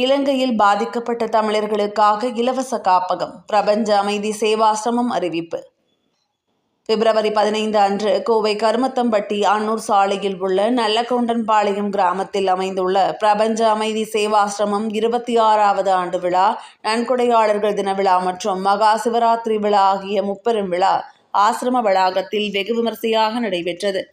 இலங்கையில் பாதிக்கப்பட்ட தமிழர்களுக்காக இலவச காப்பகம். பிரபஞ்ச அமைதி சேவாசிரமம் அறிவிப்பு. பிப்ரவரி 15 அன்று கோவை கருமத்தம்பட்டி அன்னூர் சாலையில் உள்ள நல்லகவுண்டன்பாளையம் கிராமத்தில் அமைந்துள்ள பிரபஞ்ச அமைதி சேவாசிரமம் 26வது ஆண்டு விழா, நன்கொடையாளர்கள் தின விழா மற்றும் மகா சிவராத்திரி விழா ஆகிய முப்பெரும் விழா ஆசிரம வளாகத்தில் வெகு விமர்சையாக நடைபெற்றது.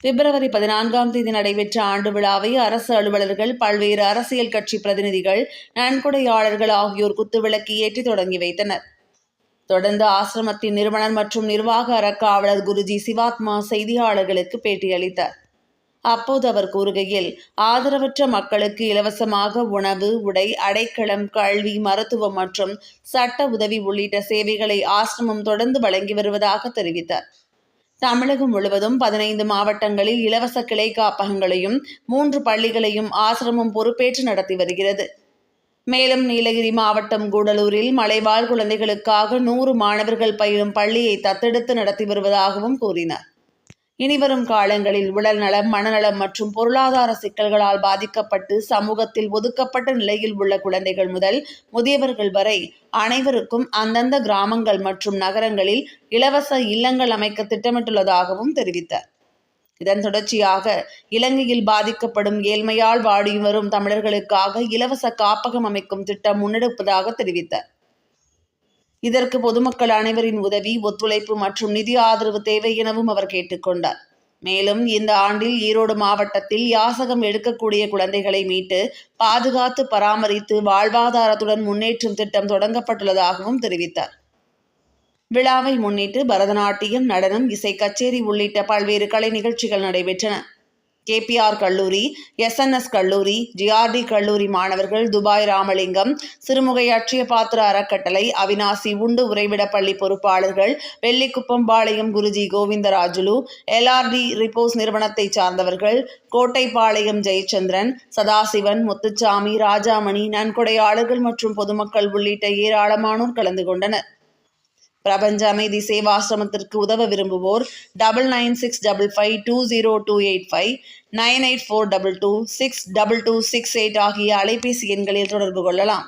பிப்ரவரி 14ஆம் தேதி நடைபெற்ற ஆண்டு விழாவை அரசு அலுவலர்கள், பல்வேறு அரசியல் கட்சி பிரதிநிதிகள், நன்கொடையாளர்கள் ஆகியோர் குத்துவிளக்கு ஏற்றி தொடங்கி வைத்தனர். தொடர்ந்து ஆசிரமத்தின் நிறுவனர் மற்றும் நிர்வாக அறக்காவலர் குருஜி சிவாத்மா செய்தியாளர்களுக்கு பேட்டியளித்தார். அப்போது அவர் கூறுகையில், ஆதரவற்ற மக்களுக்கு இலவசமாக உணவு, உடை, அடைக்கலம், கல்வி, மருத்துவம் மற்றும் சட்ட உதவி உள்ளிட்ட சேவைகளை ஆசிரமம் தொடர்ந்து வழங்கி வருவதாக தெரிவித்தார். தமிழகம் முழுவதும் 15 மாவட்டங்களில் இலவச கிளை காப்பகங்களையும் 3 பள்ளிகளையும் ஆசிரமம் பொறுப்பேற்று நடத்தி வருகிறது. மேலும் நீலகிரி மாவட்டம் கூடலூரில் மலைவாழ் குழந்தைகளுக்காக 100 மாணவர்கள் பயிலும் பள்ளியை தத்தெடுத்து நடத்தி வருவதாகவும் கூறினார். இனிவரும் காலங்களில் உடல் நலம், மனநலம் மற்றும் பொருளாதார சிக்கல்களால் பாதிக்கப்பட்டு சமூகத்தில் ஒதுக்கப்பட்ட நிலையில் உள்ள குழந்தைகள் முதல் முதியவர்கள் வரை அனைவருக்கும் அந்தந்த கிராமங்கள் மற்றும் நகரங்களில் இலவச இல்லங்கள் அமைக்க திட்டமிட்டுள்ளதாகவும் தெரிவித்தார். இதன் தொடர்ச்சியாக இலங்கையில் பாதிக்கப்படும் ஏழ்மையால் வாடி வரும் தமிழர்களுக்காக இலவச காப்பகம் அமைக்கும் திட்டம் முன்னெடுப்பதாக தெரிவித்தார். இதற்கு பொதுமக்கள் அனைவரின் உதவி, ஒத்துழைப்பு மற்றும் நிதி ஆதரவு தேவை எனவும் அவர் கேட்டுக்கொண்டார். மேலும் இந்த ஆண்டில் ஈரோடு மாவட்டத்தில் யாசகம் எடுக்கக்கூடிய குழந்தைகளை மீட்டு பாதுகாத்து பராமரித்து வாழ்வாதாரத்துடன் முன்னேற்றும் திட்டம் தொடங்கப்பட்டுள்ளதாகவும் தெரிவித்தார். விழாவை முன்னிட்டு பரதநாட்டியம், நடனம், இசை கச்சேரி உள்ளிட்ட பல்வேறு கலை நிகழ்ச்சிகள் நடைபெற்றன. KPR கல்லூரி, SNS கல்லூரி, GRD கல்லூரி மாணவர்கள், துபாய் ராமலிங்கம், சிறுமுகை அட்சய பாத்திர அறக்கட்டளை, அவினாசி உண்டு உறைவிட பள்ளி பொறுப்பாளர்கள், வெள்ளிக்குப்பம்பாளையம் குருஜி கோவிந்தராஜுலு, LRD ரிப்போஸ் நிறுவனத்தை சார்ந்தவர்கள், கோட்டைப்பாளையம் ஜெயச்சந்திரன், சதாசிவன், முத்துச்சாமி, ராஜாமணி, நன்கொடையாளர்கள் மற்றும் பொதுமக்கள் உள்ளிட்ட ஏராளமானோர் கலந்து கொண்டனர். பிரபஞ்ச அமைதி சேவாசிரமத்திற்கு உதவ விரும்புவோர் 9965520285, 9842262268 ஆகிய அலைபேசி எண்களில் தொடர்பு கொள்ளலாம்.